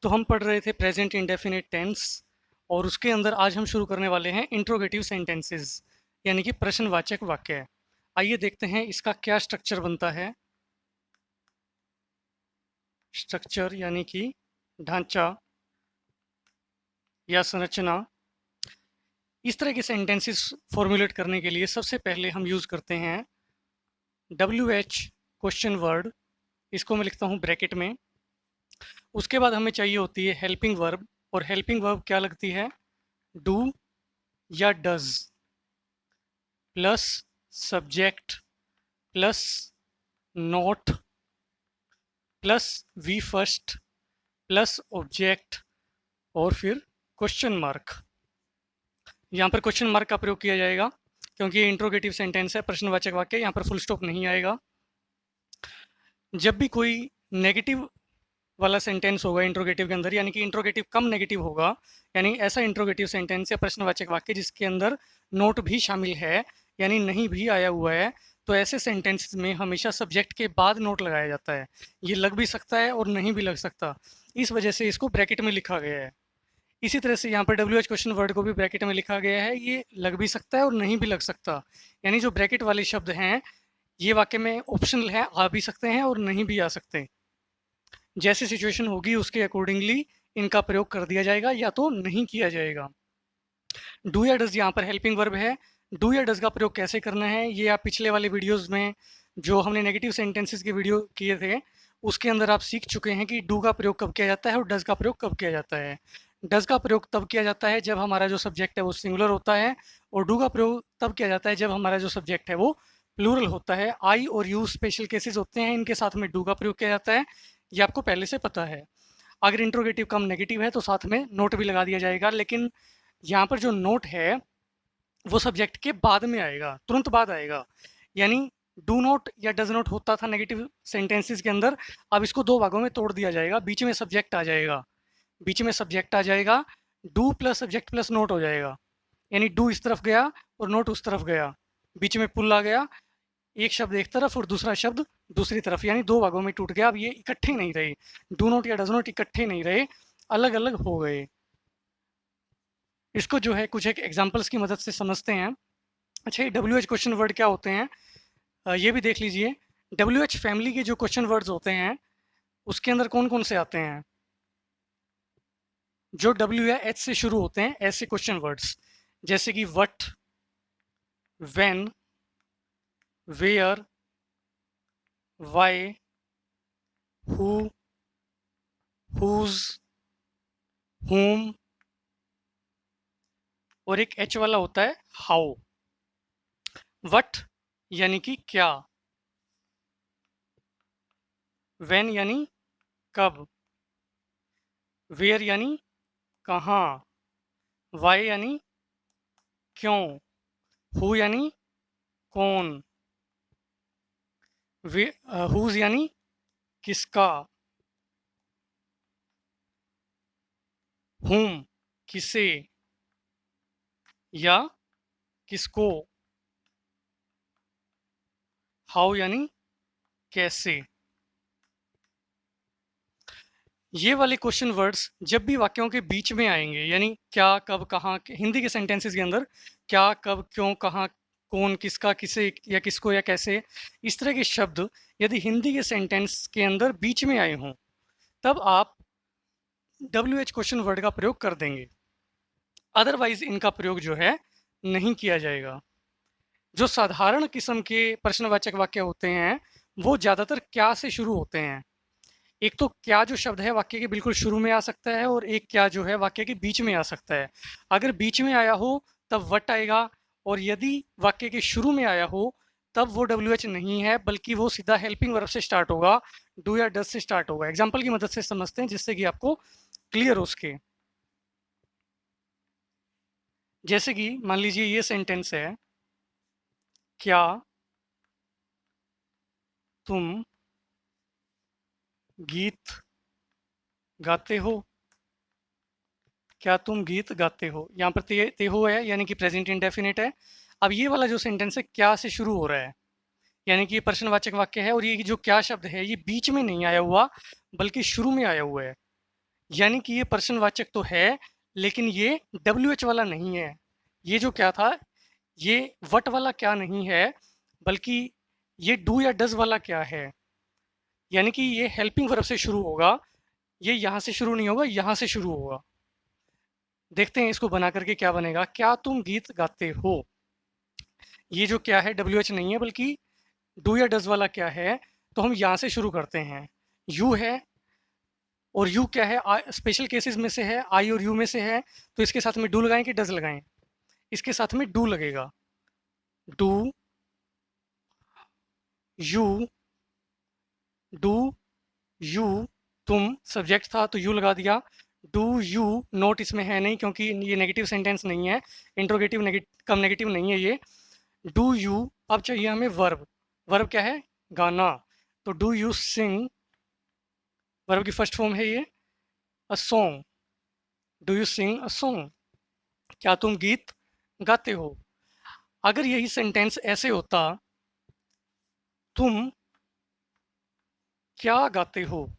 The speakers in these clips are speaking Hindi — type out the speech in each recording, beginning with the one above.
तो हम पढ़ रहे थे प्रेजेंट इंडेफिनिट टेंस और उसके अंदर आज हम शुरू करने वाले हैं इंट्रोगेटिव सेंटेंसेस यानी कि प्रश्नवाचक वाक्य। आइए देखते हैं इसका क्या स्ट्रक्चर बनता है। स्ट्रक्चर यानी कि ढांचा या संरचना। इस तरह के सेंटेंसेस फॉर्मुलेट करने के लिए सबसे पहले हम यूज़ करते हैं WH क्वेश्चन वर्ड। इसको मैं लिखता हूँ ब्रैकेट में। उसके बाद हमें चाहिए होती है हेल्पिंग वर्ब, और हेल्पिंग वर्ब क्या लगती है, डू या does plus subject plus not plus V first plus object और फिर क्वेश्चन मार्क। यहाँ पर क्वेश्चन मार्क का प्रयोग किया जाएगा क्योंकि ये इंट्रोगेटिव सेंटेंस है, प्रश्नवाचक वाक्य। यहाँ पर फुल स्टॉप नहीं आएगा। जब भी कोई नेगेटिव वाला सेंटेंस होगा इंट्रोगेटिव के अंदर, यानी कि इंट्रोगेटिव कम नेगेटिव होगा, यानी ऐसा इंट्रोगेटिव सेंटेंस या प्रश्नवाचक वाक्य जिसके अंदर नोट भी शामिल है यानी नहीं भी आया हुआ है, तो ऐसे सेंटेंस में हमेशा सब्जेक्ट के बाद नोट लगाया जाता है। ये लग भी सकता है और नहीं भी लग सकता, इस वजह से इसको ब्रैकेट में लिखा गया है। इसी तरह से यहाँ पर WH क्वेश्चन वर्ड को भी ब्रैकेट में लिखा गया है। ये लग भी सकता है और नहीं भी लग सकता, यानी जो ब्रैकेट वाले शब्द हैं ये वाक्य में ऑप्शनल है, आ भी सकते हैं और नहीं भी आ सकते। जैसी सिचुएशन होगी उसके अकॉर्डिंगली इनका प्रयोग कर दिया जाएगा या तो नहीं किया जाएगा। डू या डज यहाँ पर हेल्पिंग वर्ब है। डू या डज का प्रयोग कैसे करना है ये आप पिछले वाले वीडियोस में जो हमने नेगेटिव सेंटेंसेस के वीडियो किए थे उसके अंदर आप सीख चुके हैं कि डू का प्रयोग कब किया जाता है और डज का प्रयोग कब किया जाता है। डज का प्रयोग तब किया जाता है जब हमारा जो सब्जेक्ट है वो सिंगुलर होता है, और डू का प्रयोग तब किया जाता है जब हमारा जो सब्जेक्ट है वो प्लूरल होता है। आई और यू स्पेशल केसेस होते हैं, इनके साथ में डू का प्रयोग किया जाता है, ये आपको पहले से पता है। अगर इंट्रोगेटिव कम नेगेटिव है तो साथ में नोट भी लगा दिया जाएगा, लेकिन यहाँ पर जो नोट है वो सब्जेक्ट के बाद में आएगा, तुरंत बाद आएगा। यानी डू नॉट या डज नॉट होता था नेगेटिव सेंटेंसेस के अंदर, अब इसको दो भागों में तोड़ दिया जाएगा। बीच में सब्जेक्ट आ जाएगा, बीच में सब्जेक्ट आ जाएगा, do plus subject plus note हो जाएगा। यानी डू इस तरफ गया और नोट उस तरफ गया, बीच में पुल आ गया, एक शब्द एक तरफ और दूसरा शब्द दूसरी तरफ, यानी दो भागों में टूट गया। अब ये इकट्ठे नहीं रहे, डू नॉट या डज नॉट इकट्ठे नहीं रहे, अलग अलग हो गए। इसको जो है कुछ एक एग्जांपल्स की मदद से समझते हैं। अच्छा, ये WH क्वेश्चन वर्ड क्या होते हैं ये भी देख लीजिए। WH फैमिली के जो क्वेश्चन वर्ड्स होते हैं उसके अंदर कौन कौन से आते हैं, जो W या H से शुरू होते हैं ऐसे क्वेश्चन वर्ड्स, जैसे कि what, when, where, why, who, whose, whom, और एक H वाला होता है हाउ। व्हाट यानी कि क्या, व्हेन यानी कब, वेयर यानी कहाँ, वाई यानी क्यों, हु यानी कौन, हुज यानी किसका, हुम किसे या किसको, हाउ यानी कैसे। ये वाले क्वेश्चन वर्ड्स जब भी वाक्यों के बीच में आएंगे, यानी क्या कब कहाँ, हिंदी के सेंटेंसेस के अंदर क्या कब क्यों कहाँ कौन किसका किसे या किसको या कैसे, इस तरह के शब्द यदि हिंदी के सेंटेंस के अंदर बीच में आए हों तब आप WH क्वेश्चन वर्ड का प्रयोग कर देंगे, अदरवाइज इनका प्रयोग जो है नहीं किया जाएगा। जो साधारण किस्म के प्रश्नवाचक वाक्य होते हैं वो ज़्यादातर क्या से शुरू होते हैं। एक तो क्या जो शब्द है वाक्य के बिल्कुल शुरू में आ सकता है, और एक क्या जो है वाक्य के बीच में आ सकता है। अगर बीच में आया हो तब वट आएगा, और यदि वाक्य के शुरू में आया हो तब वो WH नहीं है, बल्कि वो सीधा हेल्पिंग वर्ब से स्टार्ट होगा, डू या डज से स्टार्ट होगा। एग्जाम्पल की मदद से समझते हैं जिससे कि आपको क्लियर हो सके। जैसे कि मान लीजिए ये सेंटेंस है, क्या तुम गीत गाते हो, क्या तुम गीत गाते हो। यहाँ पर ते हो है यानी कि प्रेजेंट इंडेफिनिट है। अब ये वाला जो सेंटेंस है क्या से शुरू हो रहा है, यानी कि ये प्रश्नवाचक वाक्य है, और ये जो क्या शब्द है ये बीच में नहीं आया हुआ बल्कि शुरू में आया हुआ है। यानी कि ये पर्सनवाचक तो है, लेकिन ये WH वाला नहीं है। ये जो क्या था, ये वट वाला क्या नहीं है, बल्कि ये डू या डज वाला क्या है। यानी कि ये हेल्पिंग वर्ब से शुरू होगा, ये यहाँ से शुरू नहीं होगा, यहाँ से शुरू होगा। देखते हैं इसको बना करके क्या बनेगा। क्या तुम गीत गाते हो, ये जो क्या है WH नहीं है, बल्कि डू या डज वाला क्या है, तो हम यहाँ से शुरू करते हैं। यू है, और यू क्या है, स्पेशल केसेस में से है, आई और यू में से है, तो इसके साथ में डू लगाएं कि डज लगाएं। इसके साथ में डू लगेगा। डू यू, डू यू, तुम सब्जेक्ट था तो यू लगा दिया। डू यू, नोट इसमें है नहीं क्योंकि ये नेगेटिव सेंटेंस नहीं है, इंट्रोगेटिव कम नेगेटिव नहीं है ये। डू यू, अब चाहिए हमें वर्ब। वर्ब क्या है, गाना, तो डू यू सिंग, वर्ब की फर्स्ट फॉर्म है ये, a song. Do you sing a song, क्या तुम गीत गाते हो। अगर यही सेंटेंस ऐसे होता, तुम क्या गाते हो।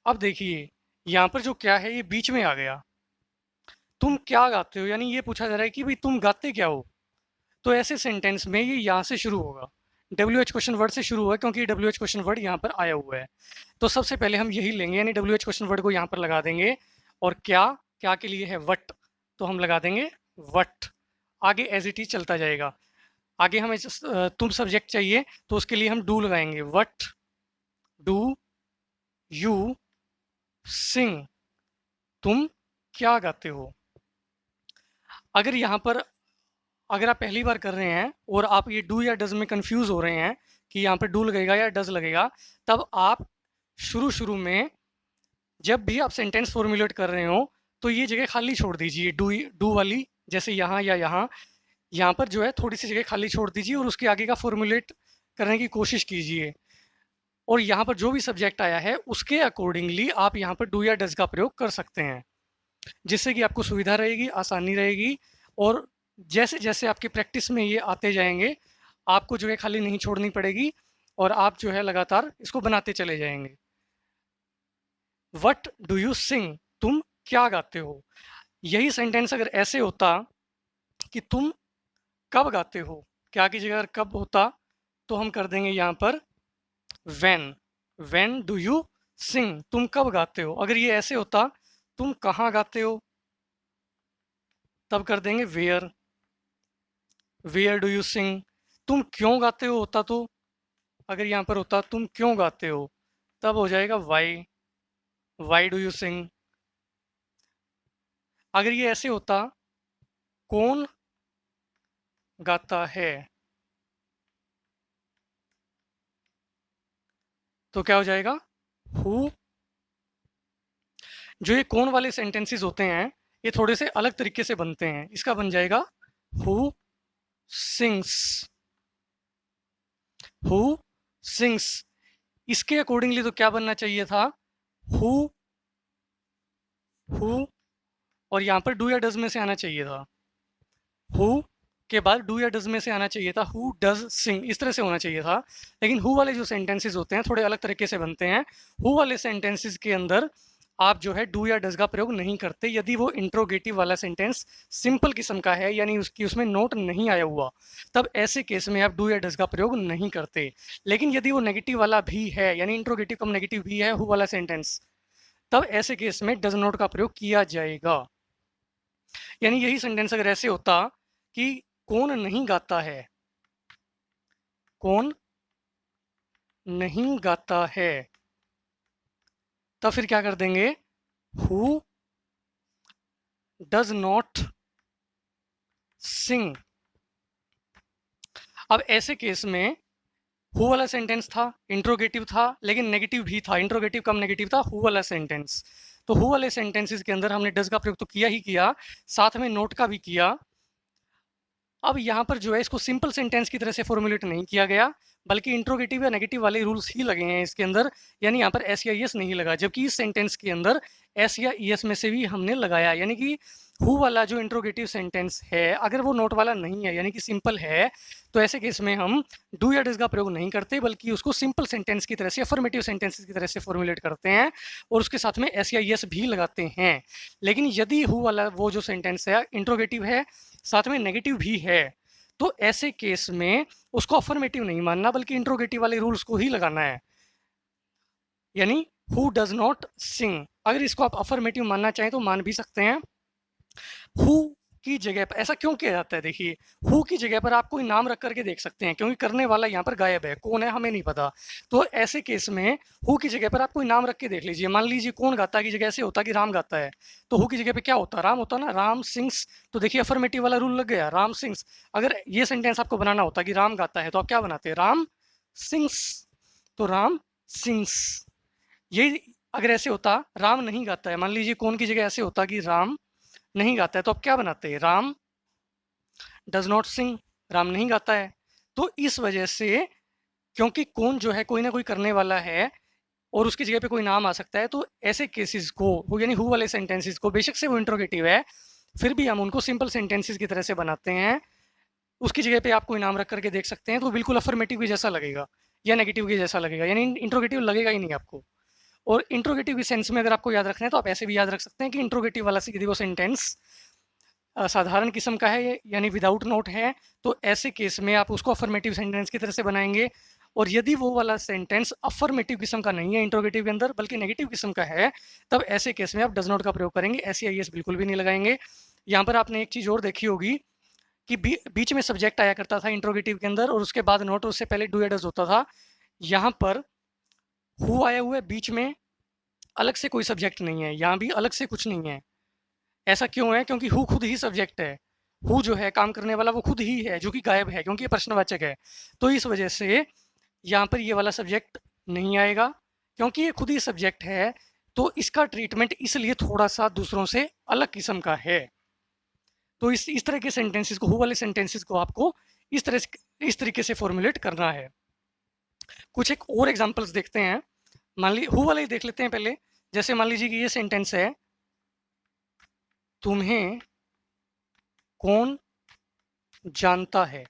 अब देखिए यहाँ पर जो क्या है ये बीच में आ गया, तुम क्या गाते हो, यानी ये पूछा जा रहा है कि भाई तुम गाते क्या हो। तो ऐसे सेंटेंस में ये यहाँ से शुरू होगा, WH क्वेश्चन वर्ड से शुरू हुआ क्योंकि WH क्वेश्चन वर्ड यहाँ पर आया हुआ है। तो सबसे पहले हम यही लेंगे, यानी WH क्वेश्चन वर्ड को यहाँ पर लगा देंगे। और क्या, क्या के लिए है वट, तो हम लगा देंगे वट। आगे एज इट इज चलता जाएगा। आगे हमें तुम सब्जेक्ट चाहिए तो उसके लिए हम डू लगाएंगे। वट डू यू सिंग, तुम क्या गाते हो। अगर यहाँ पर, अगर आप पहली बार कर रहे हैं और आप ये डू या डज में कंफ्यूज हो रहे हैं कि यहाँ पर डू लगेगा या डज लगेगा, तब आप शुरू शुरू में जब भी आप सेंटेंस फॉर्मुलेट कर रहे हो तो ये जगह खाली छोड़ दीजिए, डू वाली, जैसे यहाँ या यहाँ पर जो है थोड़ी सी जगह खाली छोड़ दीजिए और उसके आगे का फॉर्मुलेट करने की कोशिश कीजिए। और यहाँ पर जो भी सब्जेक्ट आया है उसके अकॉर्डिंगली आप यहाँ पर डू या डज का प्रयोग कर सकते हैं, जिससे कि आपको सुविधा रहेगी, आसानी रहेगी। और जैसे जैसे आपकी प्रैक्टिस में ये आते जाएंगे, आपको जो है खाली नहीं छोड़नी पड़ेगी और आप जो है लगातार इसको बनाते चले जाएंगे। वट डू यू सिंग, तुम क्या गाते हो। यही सेंटेंस अगर ऐसे होता कि तुम कब गाते हो, क्या की जगह अगर कब होता तो हम कर देंगे यहाँ पर when डू यू सिंग, तुम कब गाते हो। अगर ये ऐसे होता तुम कहाँ गाते हो, तब कर देंगे वेयर डू यू सिंग। तुम क्यों गाते हो होता तो, अगर यहाँ पर होता तुम क्यों गाते हो, तब हो जाएगा वाई डू यू सिंग। अगर ये ऐसे होता कौन गाता है, तो क्या हो जाएगा हु। जो ये कौन वाले सेंटेंसेस होते हैं ये थोड़े से अलग तरीके से बनते हैं। इसका बन जाएगा हु सिंग्स, हु सिंग्स। इसके अकॉर्डिंगली तो क्या बनना चाहिए था, हु और यहाँ पर डू या डज में से आना चाहिए था। हु के बाद डू या डज में से आना चाहिए था हु डज सिंग, इस तरह से होना चाहिए था। लेकिन हु वाले जो सेंटेंसेस होते हैं थोड़े अलग तरीके से बनते हैं। हु वाले सेंटेंसेस के अंदर आप जो है डू या डज का प्रयोग नहीं करते यदि वो इंट्रोगेटिव वाला सेंटेंस सिंपल किस्म का है, यानी उसमें नोट नहीं आया हुआ, तब ऐसे केस में आप डू या डज का प्रयोग नहीं करते। लेकिन यदि वो नेगेटिव वाला भी है, यानी इंट्रोगेटिव कम नेगेटिव भी है हु वाला सेंटेंस, तब ऐसे केस में डज नॉट का प्रयोग किया जाएगा। यानी यही सेंटेंस अगर ऐसे होता कि कौन नहीं गाता है, कौन नहीं गाता है, तब फिर क्या कर देंगे हु डज नॉट सिंग। अब ऐसे केस में हु वाला सेंटेंस था, इंट्रोगेटिव था, लेकिन नेगेटिव भी था, इंट्रोगेटिव कम नेगेटिव था हु वाला सेंटेंस। तो हु वाले सेंटेंसेस के अंदर हमने डज का प्रयोग तो किया ही किया, साथ में नोट का भी किया। अब यहाँ पर जो है इसको सिंपल सेंटेंस की तरह से फॉर्मुलेट नहीं किया गया, बल्कि इंट्रोगेटिव या नेगेटिव वाले रूल्स ही लगे हैं इसके अंदर, यानी यहाँ पर एस या ईएस नहीं लगा, जबकि इस सेंटेंस के अंदर एस या ईएस में से भी हमने लगाया। यानी कि हु वाला जो इंट्रोगेटिव सेंटेंस है, अगर वो नोट वाला नहीं है यानी कि सिंपल है, तो ऐसे केस में हम डू या डज का प्रयोग नहीं करते, बल्कि उसको सिंपल सेंटेंस की तरह से, अफर्मेटिव सेंटेंस की तरह से फॉर्मुलेट करते हैं और उसके साथ में एस या ईएस भी लगाते हैं। लेकिन यदि हु वाला वो जो सेंटेंस है इंट्रोगेटिव है, साथ में नेगेटिव भी है, तो ऐसे केस में उसको अफर्मेटिव नहीं मानना, बल्कि इंट्रोगेटिव वाले रूल्स को ही लगाना है। यानी हु डज नॉट सिंग, अगर इसको आप अफर्मेटिव मानना चाहें तो मान भी सकते हैं। हु की जगह पर ऐसा क्यों किया जाता है, देखिए हु की जगह पर आप कोई नाम रख करके देख सकते हैं, क्योंकि करने वाला यहाँ पर गायब है, कौन है हमें नहीं पता। तो ऐसे केस में हु की जगह पर आप कोई नाम रख के देख लीजिए। मान लीजिए कौन गाता की जगह ऐसे होता कि राम गाता है, तो हु की जगह पे क्या होता, राम होता ना, राम सिंग्स। तो देखिए अफर्मेटिव वाला रूल लग गया, राम सिंग्स। अगर ये सेंटेंस आपको बनाना होता कि राम गाता है, तो आप क्या बनाते, राम सिंग्स। तो राम सिंग्स। ये अगर ऐसे होता राम नहीं गाता है, मान लीजिए कौन की जगह ऐसे होता कि राम नहीं गाता है, तो आप क्या बनाते हैं, राम डज नॉट सिंग, राम नहीं गाता है। तो इस वजह से, क्योंकि कौन जो है कोई ना कोई करने वाला है और उसकी जगह पे कोई नाम आ सकता है, तो ऐसे केसेस को, यानी हु वाले सेंटेंसेस को, बेशक से वो इंट्रोगेटिव है, फिर भी हम उनको सिंपल सेंटेंसेस की तरह से बनाते हैं। उसकी जगह पे आप कोई नाम रख करके देख सकते हैं, तो बिल्कुल अफर्मेटिव के जैसा लगेगा या नेगेटिव के जैसा लगेगा, यानी इंट्रोगेटिव लगेगा ही नहीं आपको। और इंट्रोगेटिव के सेंस में अगर आपको याद रखना है, तो आप ऐसे भी याद रख सकते हैं कि इंट्रोगेटिव वाला यदि वो सेंटेंस साधारण किस्म का है यानी विदाउट नोट है, तो ऐसे केस में आप उसको अफर्मेटिव सेंटेंस की तरह से बनाएंगे। और यदि वो वाला सेंटेंस अफर्मेटिव किस्म का नहीं है इंट्रोगेटिव के अंदर, बल्कि नेगेटिव किस्म का है, तब ऐसे केस में आप डज नॉट का प्रयोग करेंगे, एस या ईएस बिल्कुल भी नहीं लगाएंगे। यहाँ पर आपने एक चीज़ और देखी होगी कि बीच में सब्जेक्ट आया करता था इंट्रोगेटिव के अंदर, और उसके बाद नोट, उससे पहले डू या डज होता था। यहाँ पर हु आया हुआ है बीच में, अलग से कोई सब्जेक्ट नहीं है, यहाँ भी अलग से कुछ नहीं है। ऐसा क्यों है, क्योंकि हु खुद ही सब्जेक्ट है। हु जो है काम करने वाला वो खुद ही है, जो कि गायब है, क्योंकि ये प्रश्नवाचक है। तो इस वजह से यहाँ पर ये वाला सब्जेक्ट नहीं आएगा, क्योंकि ये खुद ही सब्जेक्ट है। तो इसका ट्रीटमेंट इसलिए थोड़ा सा दूसरों से अलग किस्म का है। तो इस तरह के सेंटेंसेस को, हु वाले सेंटेंसेस को आपको इस तरीके से फॉर्मुलेट करना है। कुछ एक और एग्जांपल्स देखते हैं। मान ली हु वाले ही देख लेते हैं पहले। जैसे मान लीजिए कि ये सेंटेंस है, तुम्हें कौन जानता है।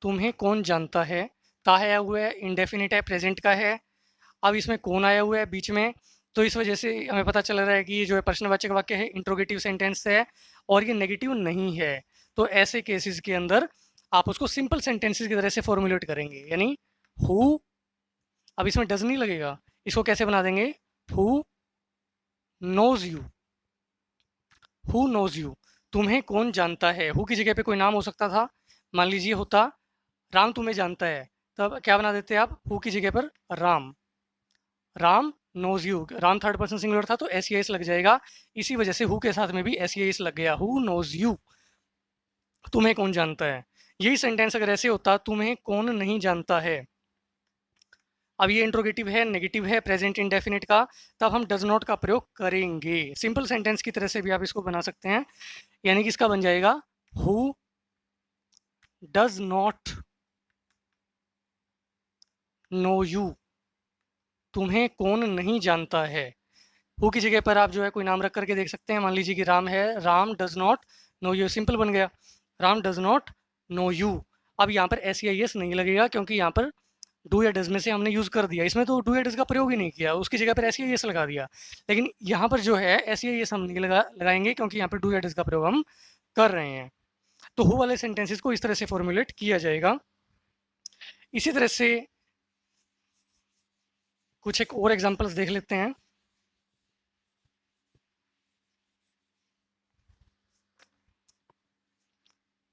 तुम्हें कौन जानता है, ता आया हुआ है, इंडेफिनिट है, प्रेजेंट का है। अब इसमें कौन आया हुआ है बीच में, तो इस वजह से हमें पता चल रहा है कि ये जो है प्रश्नवाचक वाक्य है, इंट्रोगेटिव सेंटेंस है और ये नेगेटिव नहीं है। तो ऐसे केसेस के अंदर आप उसको सिंपल सेंटेंसेस की तरह से फॉर्मुलेट करेंगे, यानी हु। अब इसमें डज नहीं लगेगा, इसको कैसे बना देंगे, who knows you. Who knows you, तुम्हें कौन जानता है। हु की जगह पे कोई नाम हो सकता था, मान लीजिए होता राम तुम्हें जानता है, तब क्या बना देते आप, हु की जगह पर Ram. Ram knows you, Ram third person singular था तो एस ई एस लग जाएगा। इसी वजह से हु के साथ में भी एस ई एस लग गया, हु नोज यू, तुम्हें कौन जानता है। यही सेंटेंस अगर ऐसे होता, तुम्हें कौन नहीं जानता है। अब ये इंट्रोगेटिव है, नेगेटिव है, प्रेजेंट इंडेफिनिट का, तब हम डज नॉट का प्रयोग करेंगे। सिंपल सेंटेंस की तरह से भी आप इसको बना सकते हैं, यानी कि इसका बन जाएगा who does not know you, तुम्हें कौन नहीं जानता है। हु की जगह पर आप जो है कोई नाम रख करके देख सकते हैं, मान लीजिए कि राम है, Ram does not know you, simple बन गया, Ram does not know you. अब यहाँ पर एस या एस नहीं लगेगा, क्योंकि यहाँ पर डू या डज में से हमने यूज़ कर दिया, इसमें तो डू या डज का प्रयोग ही नहीं किया, उसकी जगह पर एस या एस लगा दिया। लेकिन यहाँ पर जो है एस या एस हम नहीं लगाएंगे, क्योंकि यहाँ पर डू या डज का प्रयोग हम कर रहे हैं। तो हु वाले सेंटेंसेस को इस तरह से फॉर्मुलेट किया जाएगा। इसी तरह से कुछ एक और एग्जांपल्स देख लेते हैं।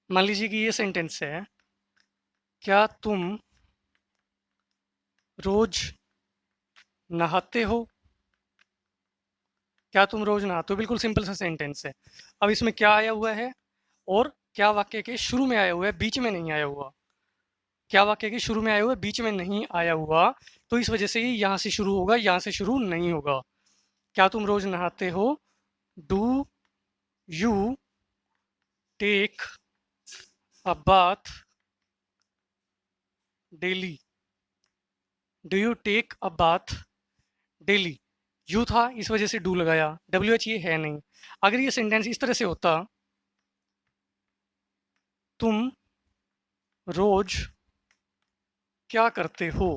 मान लीजिए कि ये सेंटेंस है, क्या तुम रोज नहाते हो। क्या तुम रोज नहाते हो, बिल्कुल सिंपल सा सेंटेंस है। अब इसमें क्या आया हुआ है और क्या वाक्य के शुरू में आया हुआ है, बीच में नहीं आया हुआ। क्या वाक्य के शुरू में आया हुआ है, बीच में नहीं आया हुआ, तो इस वजह से ही यहाँ से शुरू होगा, यहाँ से शुरू नहीं होगा। क्या तुम रोज नहाते हो, do you take a bath daily, do you take a bath daily. You था इस वजह से डू लगाया, डब्ल्यू एच ये है नहीं। अगर ये सेंटेंस इस तरह से होता, तुम रोज क्या करते हो,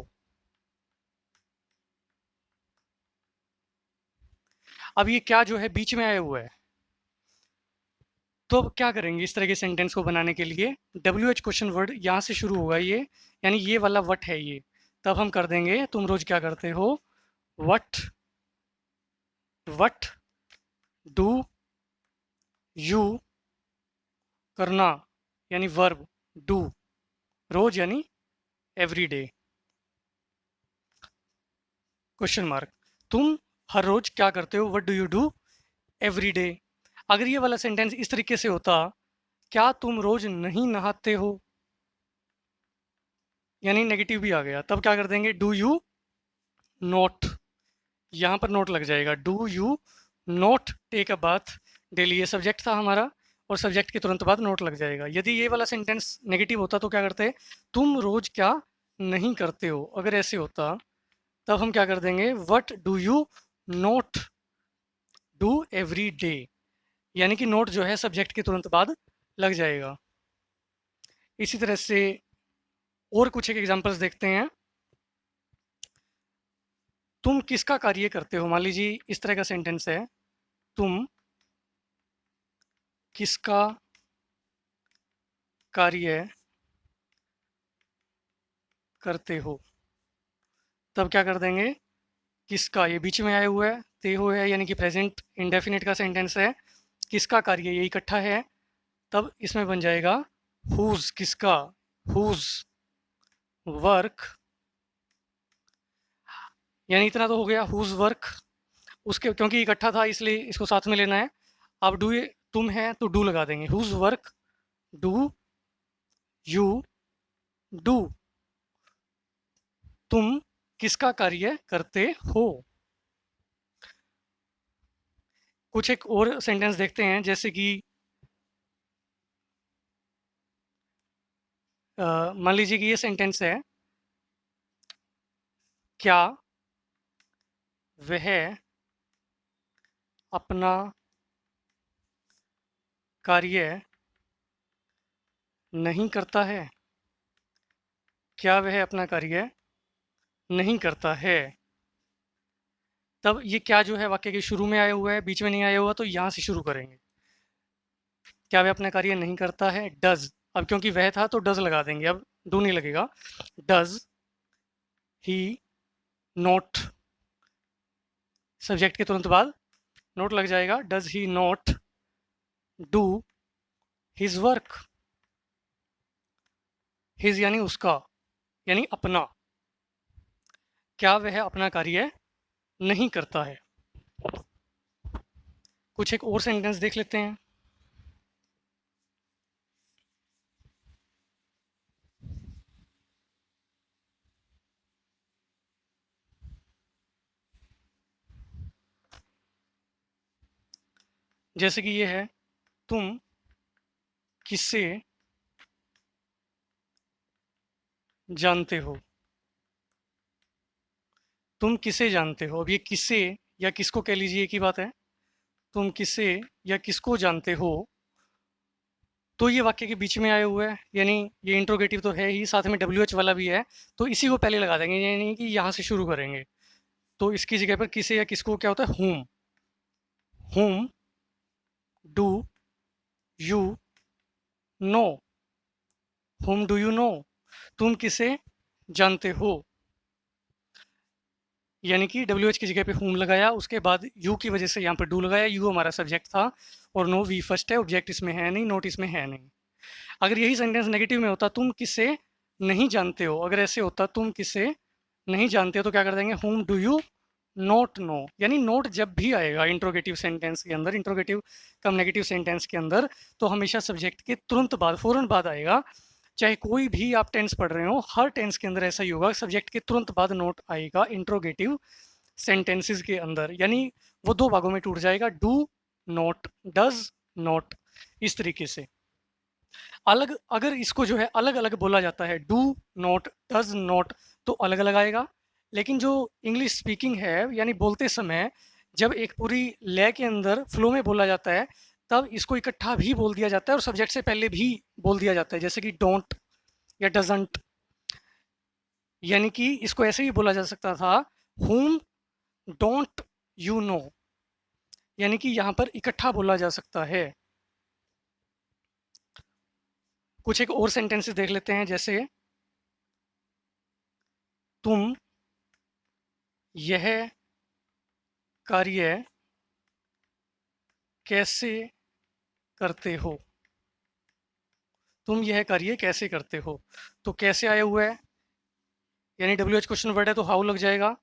अब ये क्या जो है बीच में आया हुआ है, तो अब क्या करेंगे इस तरह के सेंटेंस को बनाने के लिए, डब्ल्यू एच क्वेश्चन वर्ड यहाँ से शुरू होगा ये, यानी ये वाला वट है ये, तब हम कर देंगे तुम रोज क्या करते हो, वट वट डू यू, करना यानी वर्ब, डू रोज यानी एवरी डे, क्वेश्चन मार्क, तुम हर रोज क्या करते हो, what do you do every day. अगर ये वाला सेंटेंस इस तरीके से होता, क्या तुम रोज नहीं नहाते हो, यानी नेगेटिव भी आ गया, तब क्या कर देंगे, डू यू नोट, यहाँ पर नोट लग जाएगा, do you not take a bath daily, ये सब्जेक्ट था हमारा और सब्जेक्ट के तुरंत बाद नोट लग जाएगा। यदि ये वाला सेंटेंस नेगेटिव होता तो क्या करते, तुम रोज क्या नहीं करते हो, अगर ऐसे होता तब हम क्या कर देंगे, what do you not do every day, यानी कि नोट जो है सब्जेक्ट के तुरंत बाद लग जाएगा। इसी तरह से और कुछ एक एग्जांपल्स देखते हैं। तुम किसका कार्य करते हो, मान लीजिए इस तरह का सेंटेंस है, तुम किसका कार्य करते हो, तब क्या कर देंगे, किसका ये बीच में आया हुआ है, ते हो है यानी कि प्रेजेंट इंडेफिनिट का सेंटेंस है, किसका कार्य ये इकट्ठा है, तब इसमें बन जाएगा हुज, किसका, हुज वर्क, यानी इतना तो हो गया, हुज वर्क, उसके क्योंकि इकट्ठा था इसलिए इसको साथ में लेना है। अब डू, तुम है तो डू लगा देंगे, whose work do you do, तुम किसका कार्य करते हो। कुछ एक और सेंटेंस देखते हैं, जैसे कि मान लीजिए कि ये सेंटेंस है, क्या वह अपना कार्य नहीं करता है, क्या वह अपना कार्य नहीं करता है, तब ये क्या जो है वाक्य के शुरू में आया हुआ है, बीच में नहीं आया हुआ, तो यहाँ से शुरू करेंगे, क्या वह अपना कार्य नहीं करता है, डज, अब क्योंकि वह था तो डज लगा देंगे, अब डू नहीं लगेगा, डज ही नोट, सब्जेक्ट के तुरंत बाद नोट लग जाएगा, does he note do his work, his यानी उसका, यानी अपना, क्या वह अपना कार्य नहीं करता है। कुछ एक और सेंटेंस देख लेते हैं। जैसे कि ये है, तुम किससे जानते हो, तुम किसे जानते हो, अब ये किसे या किसको कह लीजिए एक ही बात है, तुम किसे या किसको जानते हो, तो ये वाक्य के बीच में आया हुआ है, यानी ये इंट्रोगेटिव तो है ही, साथ में डब्ल्यू एच वाला भी है, तो इसी को पहले लगा देंगे, यानी कि यहाँ से शुरू करेंगे, तो इसकी जगह पर किसे या किसको क्या होता है, हुम, हुम डू यू नो, हुम डू यू नो, तुम किसे जानते हो, यानी कि डब्ल्यू एच की जगह पे हुम लगाया, उसके बाद यू की वजह से यहाँ पर डू लगाया, यू हमारा सब्जेक्ट था और नो वी फर्स्ट है, ऑब्जेक्ट इसमें है नहीं, नोट इसमें है नहीं। अगर यही सेंटेंस नेगेटिव में होता, तुम किसे नहीं जानते हो, अगर ऐसे होता तुम किसे नहीं जानते हो, तो क्या कर देंगे, हुम डू यू नोट नो, यानी नोट जब भी आएगा इंट्रोगेटिव सेंटेंस के अंदर, इंट्रोगेटिव कम नेगेटिव सेंटेंस के अंदर, तो हमेशा सब्जेक्ट के तुरंत बाद, फौरन बाद आएगा, चाहे कोई भी आप टेंस पढ़ रहे हो, हर टेंस के अंदर ऐसा ही होगा, सब्जेक्ट के तुरंत बाद नोट आएगा इंट्रोगेटिव सेंटेंसेस के अंदर, यानी वो दो भागों में टूट जाएगा, डू नोट, डज नोट, इस तरीके से। अलग अगर इसको जो है अलग अलग बोला जाता है, डू नॉट, डज नॉट, तो अलग अलग आएगा। लेकिन जो इंग्लिश स्पीकिंग है यानी बोलते समय जब एक पूरी लय के अंदर फ्लो में बोला जाता है, तब इसको इकट्ठा भी बोल दिया जाता है और सब्जेक्ट से पहले भी बोल दिया जाता है, जैसे कि डोंट या डजंट। यानी कि इसको ऐसे ही बोला जा सकता था, whom डोंट यू नो, यानी कि यहाँ पर इकट्ठा बोला जा सकता है। कुछ एक और सेंटेंसेस देख लेते हैं, जैसे तुम यह कार्य कैसे करते हो, तुम यह कार्य कैसे करते हो। तो कैसे आया हुआ है, यानी WH क्वेश्चन वर्ड है तो हाउ लग जाएगा।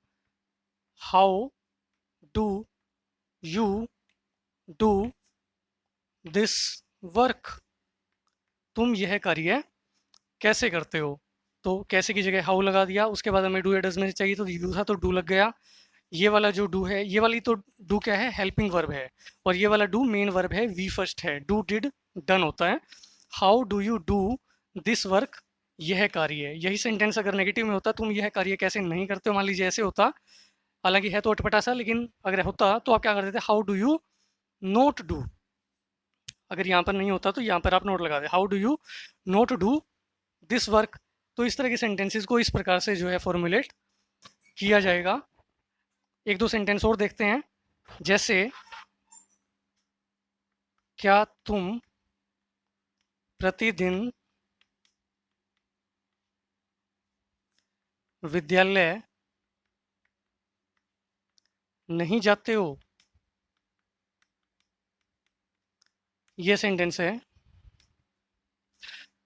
How do you do this work, तुम यह कार्य कैसे करते हो। तो कैसे की जगह हाउ लगा दिया, उसके बाद हमें डू या डज में से चाहिए तो यू था तो डू लग गया। ये वाला जो डू है, ये वाली तो डू क्या है, हेल्पिंग वर्ब है, और ये वाला डू मेन वर्ब है, वी फर्स्ट है, डू डिड डन होता है। How do you do this work, यह कार्य है। यही सेंटेंस अगर नेगेटिव में होता, तुम यह कार्य कैसे नहीं करते हो, मान लीजिए ऐसे होता, हालांकि है तो अटपटा सा, लेकिन अगर होता तो आप क्या करते थे, how do you not do. अगर यहाँ पर नहीं होता तो यहाँ पर आप नोट लगा दे, how do you not do this work. तो इस तरह के सेंटेंसेस को इस प्रकार से जो है फॉर्मुलेट किया जाएगा। एक दो सेंटेंस और देखते हैं, जैसे क्या तुम प्रतिदिन विद्यालय नहीं जाते हो, ये सेंटेंस है।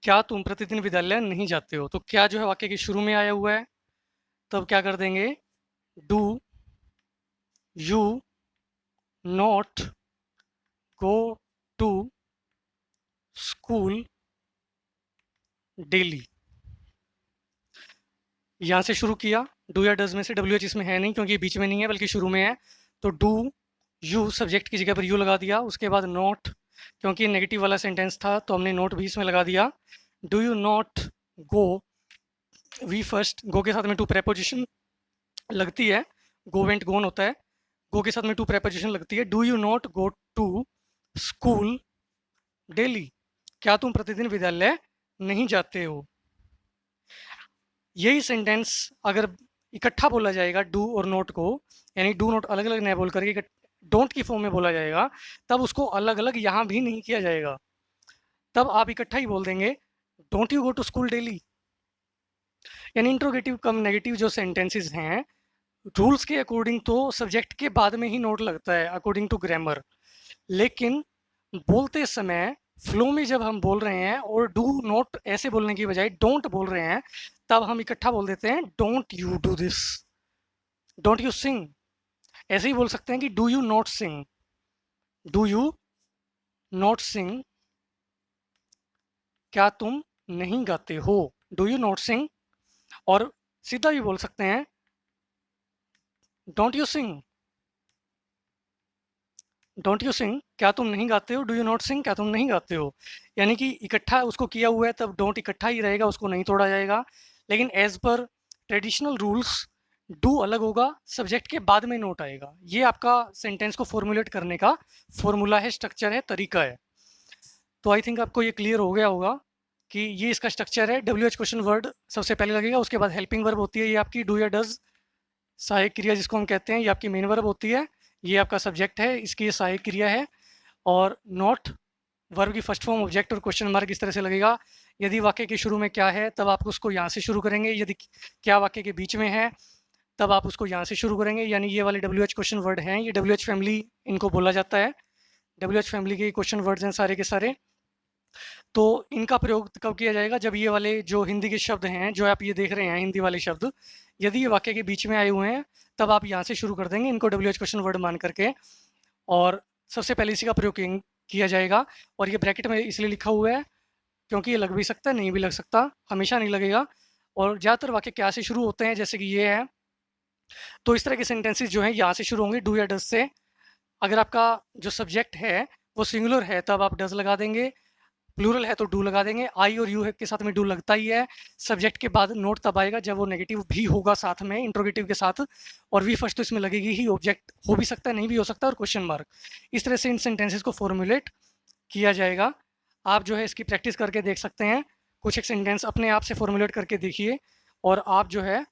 क्या तुम प्रतिदिन विद्यालय नहीं जाते हो, तो क्या जो है वाक्य के शुरू में आया हुआ है, तब क्या कर देंगे, do you not go to school daily. यहाँ से शुरू किया, डू या डज में से WH इसमें है नहीं क्योंकि बीच में नहीं है बल्कि शुरू में है, तो डू यू सब्जेक्ट की जगह पर यू लगा दिया। उसके बाद नॉट, क्योंकि नेगेटिव वाला सेंटेंस था तो हमने नॉट भी इसमें लगा दिया। Do you not go, we first, go के साथ में टू प्रेपोजिशन लगती है, गो वेंट गोन होता है, गो के साथ में टू प्रेपोजिशन लगती है। Do you not go to school daily, क्या तुम प्रतिदिन विद्यालय नहीं जाते हो। यही सेंटेंस अगर इकट्ठा बोला जाएगा डू और नोट को, यानी डू नोट अलग अलग नहीं बोल करके डोंट की फॉर्म में बोला जाएगा, तब उसको अलग अलग यहाँ भी नहीं किया जाएगा, तब आप इकट्ठा ही बोल देंगे, don't you go to school daily. यानी इंट्रोगेटिव कम नेगेटिव जो सेंटेंसेस हैं, रूल्स के अकॉर्डिंग तो सब्जेक्ट के बाद में ही नोट लगता है अकॉर्डिंग टू ग्रामर, लेकिन बोलते समय फ्लो में जब हम बोल रहे हैं और डू नॉट ऐसे बोलने की बजाय डोंट बोल रहे हैं, तब हम इकट्ठा बोल देते हैं, don't you do this, don't you sing. ऐसे ही बोल सकते हैं कि do you not sing, do you not sing, क्या तुम नहीं गाते हो, डू यू नॉट सिंग। और सीधा भी बोल सकते हैं, don't you Singh, don't you सिंग, क्या तुम नहीं गाते हो, डू यू नॉट सिंग, क्या तुम नहीं गाते हो। यानी कि इकट्ठा उसको किया हुआ है तब डोंट इकट्ठा ही रहेगा, उसको नहीं तोड़ा जाएगा। लेकिन as per traditional rules do अलग होगा, सब्जेक्ट के बाद में नोट आएगा। ये आपका सेंटेंस को फॉर्मुलेट करने का फॉर्मूला है, स्ट्रक्चर है, तरीका है। तो आई थिंक आपको ये क्लियर हो गया होगा कि ये इसका स्ट्रक्चर है। WH क्वेश्चन वर्ड सबसे पहले लगेगा, उसके बाद हेल्पिंग वर्ब होती है, ये आपकी डू या डज सहायक क्रिया जिसको हम कहते हैं, ये आपकी मेन वर्ब होती है, ये आपका सब्जेक्ट है, इसकी ये सहायक क्रिया है। और नॉट वर्ब की फर्स्ट फॉर्म ऑब्जेक्ट और क्वेश्चन मार्क इस तरह से लगेगा। यदि वाक्य के शुरू में क्या है तब आप उसको यहाँ से शुरू करेंगे, यदि क्या वाक्य के बीच में है तब आप उसको यहाँ से शुरू करेंगे। यानी ये वाले WH क्वेश्चन वर्ड हैं, ये WH फैमिली इनको बोला जाता है, WH फैमिली के क्वेश्चन वर्ड्स हैं सारे के सारे। तो इनका प्रयोग कब किया जाएगा, जब ये वाले जो हिंदी के शब्द हैं जो आप ये देख रहे हैं हिंदी वाले शब्द, यदि ये वाक्य के बीच में आए हुए हैं तब आप यहाँ से शुरू कर देंगे इनको WH क्वेश्चन वर्ड मान करके, और सबसे पहले इसी का प्रयोग किया जाएगा। और ये ब्रैकेट में इसलिए लिखा हुआ है क्योंकि ये लग भी सकता है, नहीं भी लग सकता, हमेशा नहीं लगेगा। और ज़्यादातर वाक्य क्या से शुरू होते हैं, जैसे कि ये है, तो इस तरह के सेंटेंसेस जो हैं यहाँ से शुरू होंगे, डू या डज से। अगर आपका जो सब्जेक्ट है वो सिंगुलर है तब आप डज लगा देंगे, प्लूरल है तो डू लगा देंगे, आई और यू है के साथ में डू लगता ही है। सब्जेक्ट के बाद नोट तब आएगा जब वो नेगेटिव भी होगा साथ में इंट्रोगेटिव के साथ, और वी फर्स्ट तो इसमें लगेगी ही, ऑब्जेक्ट हो भी सकता है नहीं भी हो सकता, और क्वेश्चन मार्क। इस तरह से इन सेंटेंसेस को फॉर्मुलेट किया जाएगा। आप जो है इसकी प्रैक्टिस करके देख सकते हैं, कुछ एक सेंटेंस अपने आप से फॉर्मुलेट करके देखिए और आप जो है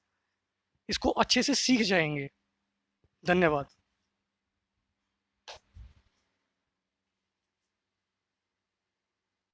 इसको अच्छे से सीख जाएंगे। धन्यवाद।